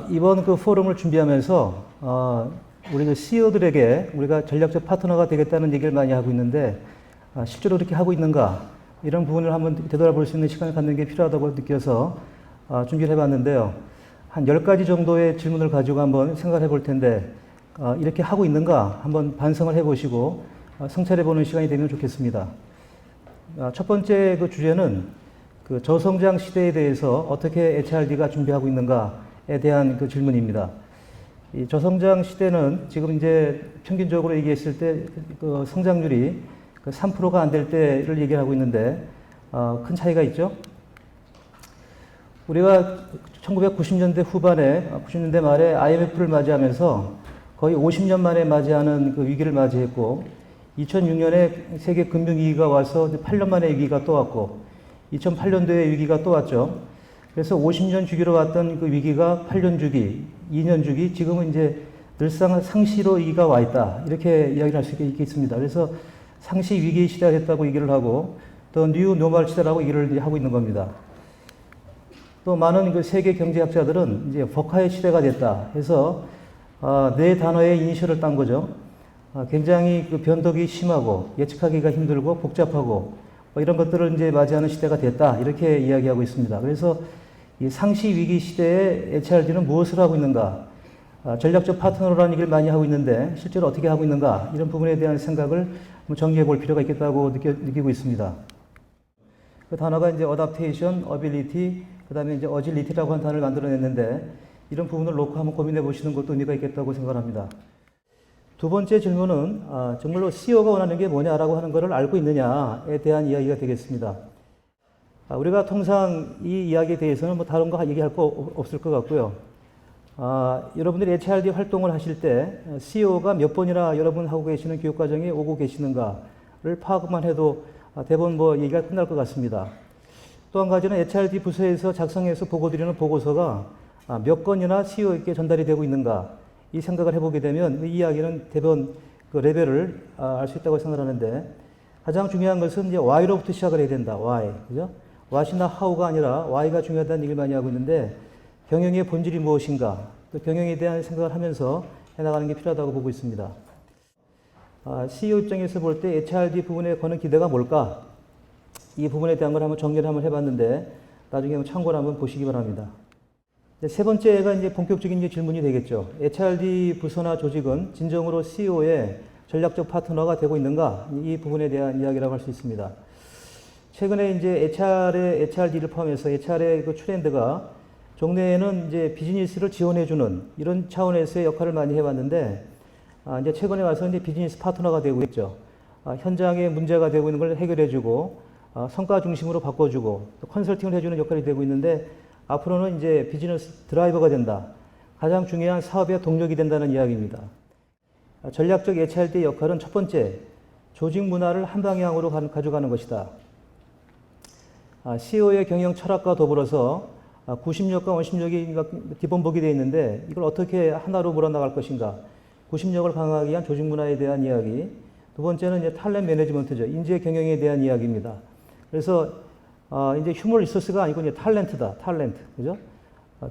이번 그 포럼을 준비하면서 우리 그 CEO들에게 우리가 전략적 파트너가 되겠다는 얘기를 많이 하고 있는데 실제로 그렇게 하고 있는가 이런 부분을 한번 되돌아볼 수 있는 시간을 갖는 게 필요하다고 느껴서 준비를 해봤는데요. 한 10가지 정도의 질문을 가지고 한번 생각을 해볼 텐데 이렇게 하고 있는가 한번 반성을 해보시고 성찰해보는 시간이 되면 좋겠습니다. 첫 번째 그 주제는 그 저성장 시대에 대해서 어떻게 HRD가 준비하고 있는가에 대한 그 질문입니다. 이 저성장 시대는 지금 이제 평균적으로 얘기했을 때 그 성장률이 3%가 안 될 때를 얘기하고 있는데 큰 차이가 있죠. 우리가 1990년대 후반에 90년대 말에 IMF를 맞이하면서 거의 50년 만에 맞이하는 그 위기를 맞이했고 2006년에 세계 금융위기가 와서 8년 만에 위기가 또 왔고 2008년도에 위기가 또 왔죠. 그래서 50년 주기로 왔던 그 위기가 8년 주기, 2년 주기, 지금은 이제 늘상 상시로 위기가 와 있다. 이렇게 이야기를 할 수 있겠습니다. 그래서 상시 위기 시대가 됐다고 얘기를 하고 또 뉴 노멀 시대라고 얘기를 하고 있는 겁니다. 또 많은 그 세계 경제학자들은 이제 버카의 시대가 됐다 해서 네 단어의 이니셜을 딴 거죠. 굉장히 그 변덕이 심하고 예측하기가 힘들고 복잡하고 이런 것들을 이제 맞이하는 시대가 됐다 이렇게 이야기하고 있습니다. 그래서 이 상시 위기 시대에 HRD는 무엇을 하고 있는가? 전략적 파트너라는 얘기를 많이 하고 있는데 실제로 어떻게 하고 있는가? 이런 부분에 대한 생각을 정리해 볼 필요가 있겠다고 느끼고 있습니다. 그 단어가 이제 어댑테이션, 어빌리티, 그 다음에 이제 어질리티라고 하는 단어를 만들어냈는데 이런 부분을 놓고 한번 고민해 보시는 것도 의미가 있겠다고 생각합니다. 두 번째 질문은 정말로 CEO가 원하는 게 뭐냐라고 하는 것을 알고 있느냐에 대한 이야기가 되겠습니다. 우리가 통상 이 이야기에 대해서는 뭐 다른 거 얘기할 거 없을 것 같고요. 여러분들이 HRD 활동을 하실 때 CEO가 몇 번이나 여러분 하고 계시는 교육과정에 오고 계시는가를 파악만 해도 대부분 뭐 얘기가 끝날 것 같습니다. 또 한 가지는 HRD 부서에서 작성해서 보고드리는 보고서가 몇 건이나 CEO에게 전달이 되고 있는가 이 생각을 해보게 되면 이 이야기는 대부분 그 레벨을 알 수 있다고 생각하는데 가장 중요한 것은 이제 why로부터 시작을 해야 된다. why. 그죠? what이나 how가 아니라 why가 중요하다는 얘기를 많이 하고 있는데 경영의 본질이 무엇인가 또 경영에 대한 생각을 하면서 해나가는 게 필요하다고 보고 있습니다. CEO 입장에서 볼 때 HRD 부분에 거는 기대가 뭘까? 이 부분에 대한 걸 한번 정리를 한번 해봤는데 나중에 한번 참고를 한번 보시기 바랍니다. 세 번째가 이제 본격적인 이제 질문이 되겠죠. HRD 부서나 조직은 진정으로 CEO의 전략적 파트너가 되고 있는가? 이 부분에 대한 이야기라고 할 수 있습니다. 최근에 이제 HRD를 포함해서 HR의 그 트렌드가 종래에는 이제 비즈니스를 지원해주는 이런 차원에서의 역할을 많이 해왔는데, 이제 최근에 와서 이제 비즈니스 파트너가 되고 있죠. 현장에 문제가 되고 있는 걸 해결해주고, 성과 중심으로 바꿔주고, 또 컨설팅을 해주는 역할이 되고 있는데, 앞으로는 이제 비즈니스 드라이버가 된다. 가장 중요한 사업의 동력이 된다는 이야기입니다. 전략적 HRD의 역할은 첫 번째, 조직 문화를 한 방향으로 가져가는 것이다. CEO의 경영 철학과 더불어서 구심력과 원심력이 기본복이 되어 있는데 이걸 어떻게 하나로 몰아나갈 것인가. 구심력을 강화하기 위한 조직 문화에 대한 이야기. 두 번째는 이제 탤런트 매니지먼트죠. 인재 경영에 대한 이야기입니다. 그래서 이제 휴먼 리소스가 아니고 이제 탤런트다. 탤런트. 그죠?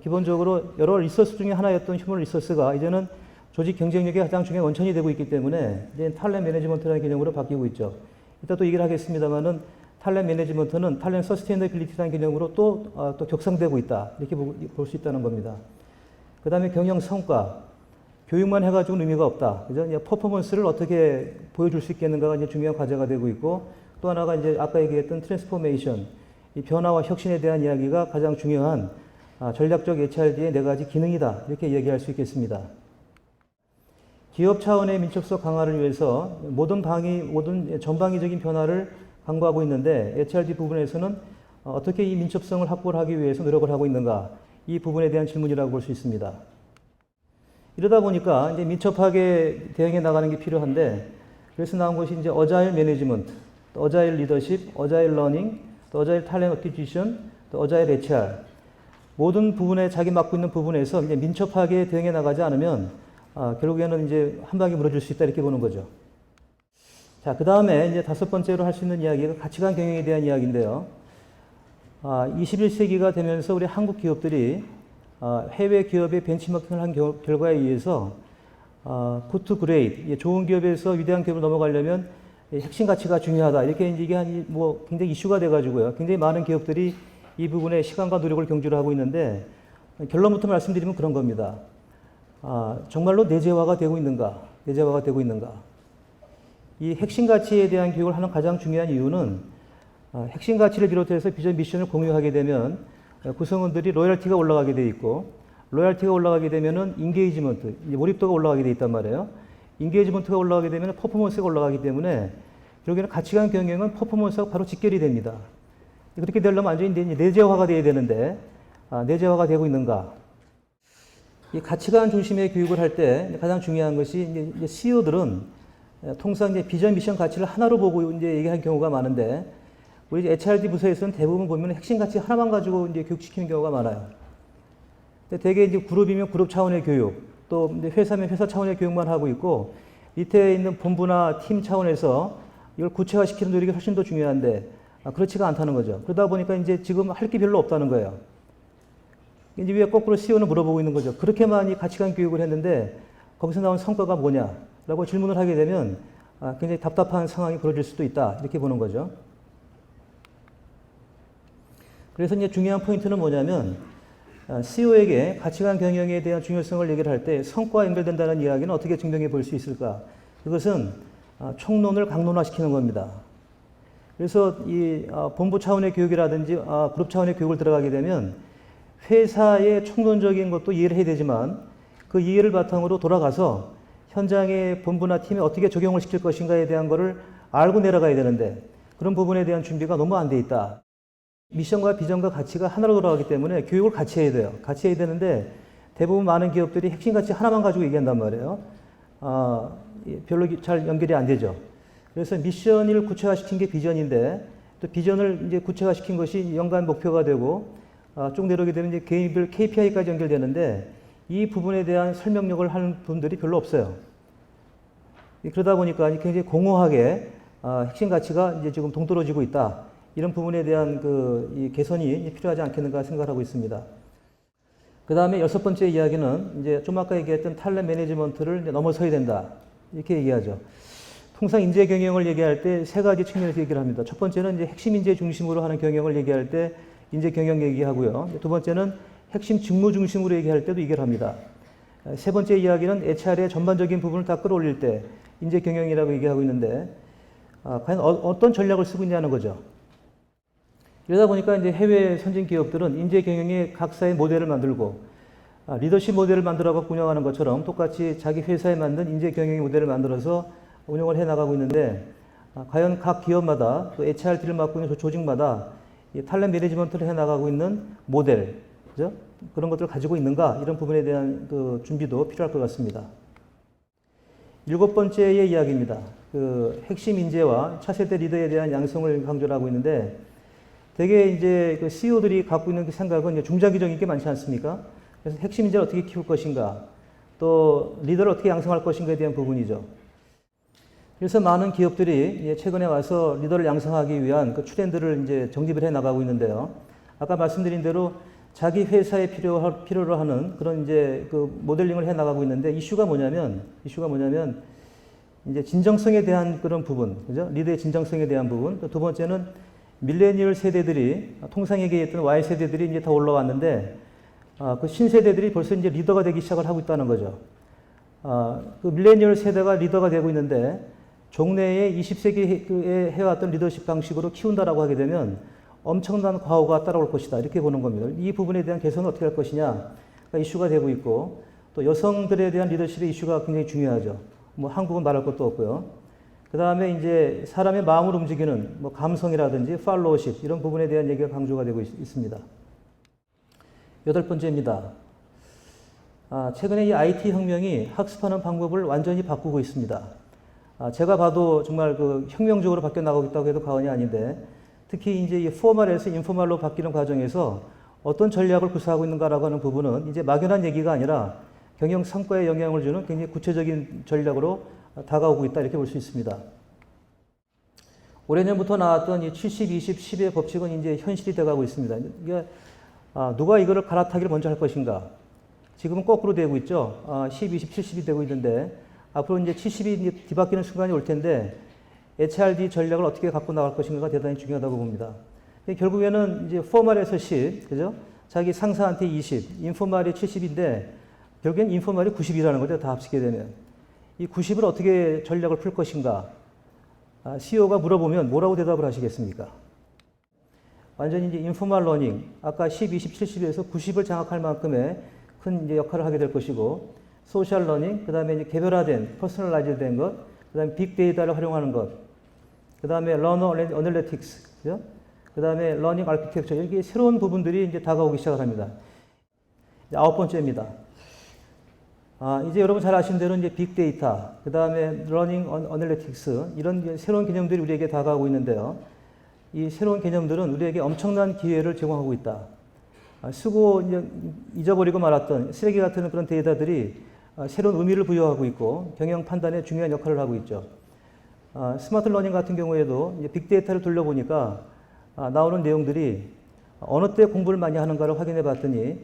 기본적으로 여러 리소스 중에 하나였던 휴먼 리소스가 이제는 조직 경쟁력의 가장 중요한 원천이 되고 있기 때문에 이제 탤런트 매니지먼트라는 개념으로 바뀌고 있죠. 이따 또 얘기를 하겠습니다만은 탤런트 매니지먼트는 탤런트 서스테이너빌리티라는 개념으로 또 격상되고 있다. 이렇게 볼 수 있다는 겁니다. 그 다음에 경영 성과. 교육만 해가지고는 의미가 없다. 그죠? 이제 퍼포먼스를 어떻게 보여줄 수 있겠는가가 이제 중요한 과제가 되고 있고 또 하나가 이제 아까 얘기했던 트랜스포메이션. 이 변화와 혁신에 대한 이야기가 가장 중요한 전략적 HRD의 네 가지 기능이다. 이렇게 얘기할 수 있겠습니다. 기업 차원의 민첩성 강화를 위해서 모든 전방위적인 변화를 강구하고 있는데 HRD 부분에서는 어떻게 이 민첩성을 확보를 하기 위해서 노력을 하고 있는가 이 부분에 대한 질문이라고 볼 수 있습니다. 이러다 보니까 이제 민첩하게 대응해 나가는 게 필요한데 그래서 나온 것이 이제 어자일 매니지먼트, 또 어자일 리더십, 어자일 러닝, 또 어자일 탤런트 어퀴지션, 또 어자일 HR 모든 부분에 자기 맡고 있는 부분에서 이제 민첩하게 대응해 나가지 않으면 결국에는 이제 한 방에 무너질 수 있다 이렇게 보는 거죠. 자, 그 다음에 이제 다섯 번째로 할 수 있는 이야기가 가치관 경영에 대한 이야기인데요. 21세기가 되면서 우리 한국 기업들이 해외 기업의 벤치마킹을 한 결과에 의해서 굿 그레이드, 좋은 기업에서 위대한 기업으로 넘어가려면 핵심 가치가 중요하다. 이렇게 이게 굉장히 이슈가 돼가지고요. 굉장히 많은 기업들이 이 부분에 시간과 노력을 경주를 하고 있는데 결론부터 말씀드리면 그런 겁니다. 정말로 내재화가 되고 있는가? 내재화가 되고 있는가? 이 핵심 가치에 대한 교육을 하는 가장 중요한 이유는 핵심 가치를 비롯해서 비전 미션을 공유하게 되면 구성원들이 로열티가 올라가게 돼 있고 로열티가 올라가게 되면은 인게이지먼트, 몰입도가 올라가게 돼 있단 말이에요. 인게이지먼트가 올라가게 되면 퍼포먼스가 올라가기 때문에 결국에는 가치관 경영은 퍼포먼스하고 바로 직결이 됩니다. 그렇게 되려면 완전히 내재화가 돼야 되는데 내재화가 되고 있는가? 이 가치관 중심의 교육을 할 때 가장 중요한 것이 이제 CEO들은 통상 이제 비전 미션 가치를 하나로 보고 이제 얘기하는 경우가 많은데 우리 HRD 부서에서는 대부분 보면 핵심 가치 하나만 가지고 이제 교육시키는 경우가 많아요. 근데 대개 이제 그룹이면 그룹 차원의 교육, 또 이제 회사면 회사 차원의 교육만 하고 있고 밑에 있는 본부나 팀 차원에서 이걸 구체화시키는 노력이 훨씬 더 중요한데 그렇지가 않다는 거죠. 그러다 보니까 이제 지금 할 게 별로 없다는 거예요. 이제 왜 거꾸로 CEO는 물어보고 있는 거죠. 그렇게 많이 가치관 교육을 했는데 거기서 나온 성과가 뭐냐라고 질문을 하게 되면 굉장히 답답한 상황이 벌어질 수도 있다. 이렇게 보는 거죠. 그래서 이제 중요한 포인트는 뭐냐면 CEO에게 가치관 경영에 대한 중요성을 얘기를 할 때 성과와 연결된다는 이야기는 어떻게 증명해 볼 수 있을까? 그것은 총론을 강론화시키는 겁니다. 그래서 이 본부 차원의 교육이라든지 그룹 차원의 교육을 들어가게 되면 회사의 총론적인 것도 이해를 해야 되지만 그 이해를 바탕으로 돌아가서 현장의 본부나 팀에 어떻게 적용을 시킬 것인가에 대한 것을 알고 내려가야 되는데 그런 부분에 대한 준비가 너무 안 돼 있다. 미션과 비전과 가치가 하나로 돌아가기 때문에 교육을 같이 해야 돼요. 같이 해야 되는데 대부분 많은 기업들이 핵심 가치 하나만 가지고 얘기한단 말이에요. 별로 잘 연결이 안 되죠. 그래서 미션을 구체화시킨 게 비전인데 또 비전을 이제 구체화시킨 것이 연간 목표가 되고 쭉 내려오게 되면 이제 개인별 KPI까지 연결되는데 이 부분에 대한 설명력을 하는 분들이 별로 없어요. 그러다 보니까 굉장히 공허하게 핵심 가치가 이제 지금 동떨어지고 있다. 이런 부분에 대한 이 개선이 필요하지 않겠는가 생각하고 있습니다. 그 다음에 6번째 이야기는 이제 좀 아까 얘기했던 탤런트 매니지먼트를 이제 넘어서야 된다. 이렇게 얘기하죠. 통상 인재 경영을 얘기할 때 3가지 측면에서 얘기를 합니다. 첫 번째는 이제 핵심 인재 중심으로 하는 경영을 얘기할 때 인재 경영 얘기하고요. 두 번째는 핵심 직무 중심으로 얘기할 때도 얘기를 합니다. 세 번째 이야기는 HR의 전반적인 부분을 다 끌어올릴 때 인재 경영이라고 얘기하고 있는데 과연 어떤 전략을 쓰고 있냐는 거죠. 이러다 보니까 이제 해외 선진 기업들은 인재 경영의 각사의 모델을 만들고 리더십 모델을 만들어 운영하는 것처럼 똑같이 자기 회사에 맞는 인재 경영의 모델을 만들어서 운영을 해 나가고 있는데 과연 각 기업마다 또 HRD를 맡고 있는 조직마다 이 탤런트 매니지먼트를 해 나가고 있는 모델, 그죠? 그런 것들을 가지고 있는가 이런 부분에 대한 준비도 필요할 것 같습니다. 7번째의 이야기입니다. 핵심 인재와 차세대 리더에 대한 양성을 강조를 하고 있는데 대개 이제 CEO들이 갖고 있는 그 생각은 이제 중장기적인 게 많지 않습니까? 그래서 핵심 인재를 어떻게 키울 것인가, 또 리더를 어떻게 양성할 것인가에 대한 부분이죠. 그래서 많은 기업들이 최근에 와서 리더를 양성하기 위한 그 트렌드를 이제 정립을 해 나가고 있는데요. 아까 말씀드린 대로 자기 회사에 필요로 하는 그런 이제 모델링을 해 나가고 있는데 이슈가 뭐냐면 이제 진정성에 대한 그런 부분, 그죠? 리더의 진정성에 대한 부분. 또 두 번째는 밀레니얼 세대들이 통상 얘기했던 Y 세대들이 이제 다 올라왔는데 그 신세대들이 벌써 이제 리더가 되기 시작을 하고 있다는 거죠. 그 밀레니얼 세대가 리더가 되고 있는데 종래에 20세기에 해왔던 리더십 방식으로 키운다라고 하게 되면 엄청난 과오가 따라올 것이다. 이렇게 보는 겁니다. 이 부분에 대한 개선은 어떻게 할 것이냐 이슈가 되고 있고 또 여성들에 대한 리더십의 이슈가 굉장히 중요하죠. 뭐 한국은 말할 것도 없고요. 그 다음에 이제 사람의 마음을 움직이는 뭐 감성이라든지 팔로워십 이런 부분에 대한 얘기가 강조가 되고 있습니다. 8번째입니다. 최근에 이 IT 혁명이 학습하는 방법을 완전히 바꾸고 있습니다. 제가 봐도 정말 혁명적으로 바뀌어 나가고 있다고 해도 과언이 아닌데 특히 이제 이 포멀에서 인포멀로 바뀌는 과정에서 어떤 전략을 구사하고 있는가라고 하는 부분은 이제 막연한 얘기가 아니라 경영 성과에 영향을 주는 굉장히 구체적인 전략으로 다가오고 있다 이렇게 볼 수 있습니다. 올해 년부터 나왔던 이 70, 20, 10의 법칙은 이제 현실이 돼가고 있습니다. 이게 누가 이거를 갈아타기를 먼저 할 것인가? 지금은 거꾸로 되고 있죠. 10, 20, 70이 되고 있는데 앞으로 이제 70이 뒤바뀌는 순간이 올 텐데 HRD 전략을 어떻게 갖고 나갈 것인가가 대단히 중요하다고 봅니다. 결국에는 이제 포멀에서 10, 그죠? 자기 상사한테 20, 인포멀이 70인데 결국엔 인포멀이 90이라는 거죠. 다 합치게 되면. 이 90을 어떻게 전략을 풀 것인가? CEO가 물어보면 뭐라고 대답을 하시겠습니까? 완전히 이제 인포멀 러닝, 아까 10, 20, 70에서 90을 장악할 만큼의 큰 이제 역할을 하게 될 것이고, 소셜 러닝, 그 다음에 이제 개별화된, 퍼스널라이즈 된 것, 그 다음에 빅데이터를 활용하는 것, 그 다음에 러너 어널리틱스, 그 다음에 러닝 아키텍처, 이렇게 새로운 부분들이 이제 다가오기 시작을 합니다. 아홉 번째입니다. 이제 여러분 잘 아시는 대로 이제 빅데이터, 그 다음에 러닝 어널리틱스, 이런 새로운 개념들이 우리에게 다가오고 있는데요. 이 새로운 개념들은 우리에게 엄청난 기회를 제공하고 있다. 쓰고 이제 잊어버리고 말았던 쓰레기 같은 그런 데이터들이 새로운 의미를 부여하고 있고 경영 판단에 중요한 역할을 하고 있죠. 스마트 러닝 같은 경우에도 이제 빅데이터를 돌려보니까 나오는 내용들이 어느 때 공부를 많이 하는가를 확인해 봤더니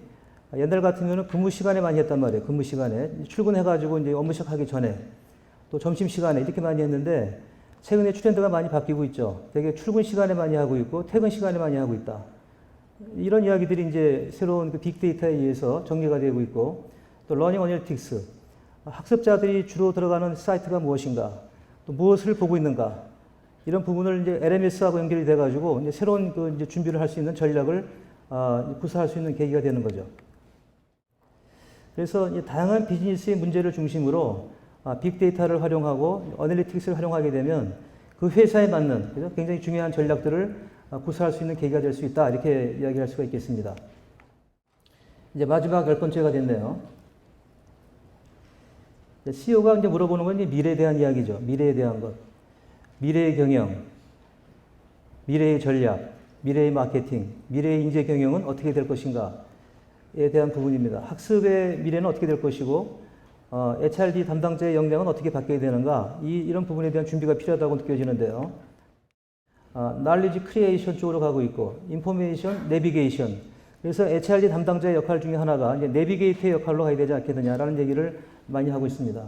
옛날 같은 경우는 근무 시간에 많이 했단 말이에요. 근무 시간에. 출근해가지고 이제 업무 시작하기 전에 또 점심 시간에 이렇게 많이 했는데 최근에 트렌드가 많이 바뀌고 있죠. 되게 출근 시간에 많이 하고 있고 퇴근 시간에 많이 하고 있다. 이런 이야기들이 이제 새로운 그 빅데이터에 의해서 정리가 되고 있고 또 러닝 어널리틱스. 학습자들이 주로 들어가는 사이트가 무엇인가 또 무엇을 보고 있는가 이런 부분을 이제 LMS하고 연결이 돼가지고 이제 새로운 그 이제 준비를 할 수 있는 전략을 구사할 수 있는 계기가 되는 거죠. 그래서 다양한 비즈니스의 문제를 중심으로 빅데이터를 활용하고 어널리틱스를 활용하게 되면 그 회사에 맞는 굉장히 중요한 전략들을 구사할 수 있는 계기가 될 수 있다. 이렇게 이야기할 수가 있겠습니다. 이제 마지막 10번째가 됐네요. CEO가 이제 물어보는 건 이제 미래에 대한 이야기죠. 미래에 대한 것. 미래의 경영, 미래의 전략, 미래의 마케팅, 미래의 인재 경영은 어떻게 될 것인가에 대한 부분입니다. 학습의 미래는 어떻게 될 것이고 HRD 담당자의 역량은 어떻게 바뀌어야 되는가 이런 부분에 대한 준비가 필요하다고 느껴지는데요. knowledge creation 쪽으로 가고 있고 information navigation 그래서 HRD 담당자의 역할 중에 하나가 이제 내비게이터의 역할로 가야 되지 않겠느냐라는 얘기를 많이 하고 있습니다.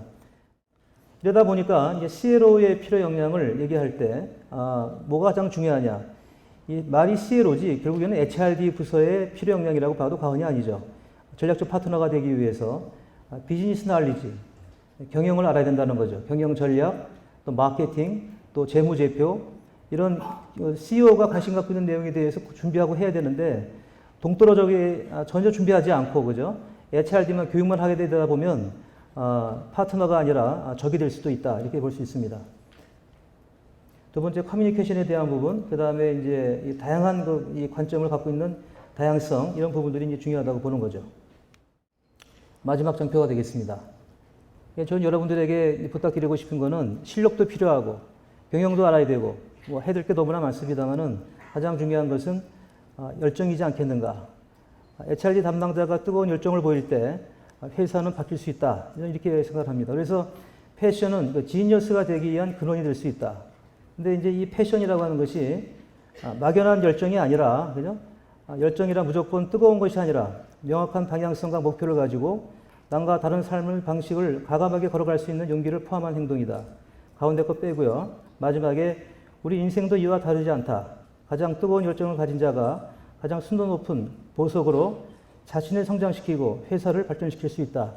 이러다 보니까 이제 CLO의 필요 역량을 얘기할 때 뭐가 가장 중요하냐 이 말이 CLO지 결국에는 HRD 부서의 필요 역량이라고 봐도 과언이 아니죠. 전략적 파트너가 되기 위해서 비즈니스 날리지 경영을 알아야 된다는 거죠. 경영 전략, 또 마케팅, 또 재무제표 이런 CEO가 관심 갖고 있는 내용에 대해서 준비하고 해야 되는데 동떨어져게 전혀 준비하지 않고 그죠? HRD만 교육만 하게 되다 보면 파트너가 아니라 적이 될 수도 있다 이렇게 볼 수 있습니다. 두 번째 커뮤니케이션에 대한 부분, 그 다음에 이제 이 다양한 이 관점을 갖고 있는 다양성 이런 부분들이 이제 중요하다고 보는 거죠. 마지막 장표가 되겠습니다. 저는 여러분들에게 부탁드리고 싶은 거는 실력도 필요하고 경영도 알아야 되고 뭐 해야 될 게 너무나 많습니다만은 가장 중요한 것은 열정이지 않겠는가. HRD 담당자가 뜨거운 열정을 보일 때 회사는 바뀔 수 있다. 이렇게 생각합니다. 그래서 패션은 지니어스가 되기 위한 근원이 될 수 있다. 근데 이제 이 패션이라고 하는 것이 막연한 열정이 아니라, 그죠? 열정이란 무조건 뜨거운 것이 아니라 명확한 방향성과 목표를 가지고 남과 다른 삶의 방식을 과감하게 걸어갈 수 있는 용기를 포함한 행동이다. 가운데 거 빼고요. 마지막에 우리 인생도 이와 다르지 않다. 가장 뜨거운 열정을 가진 자가 가장 순도 높은 보석으로 자신을 성장시키고 회사를 발전시킬 수 있다.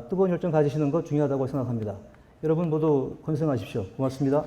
뜨거운 열정 가지시는 거 중요하다고 생각합니다. 여러분 모두 건승하십시오. 고맙습니다.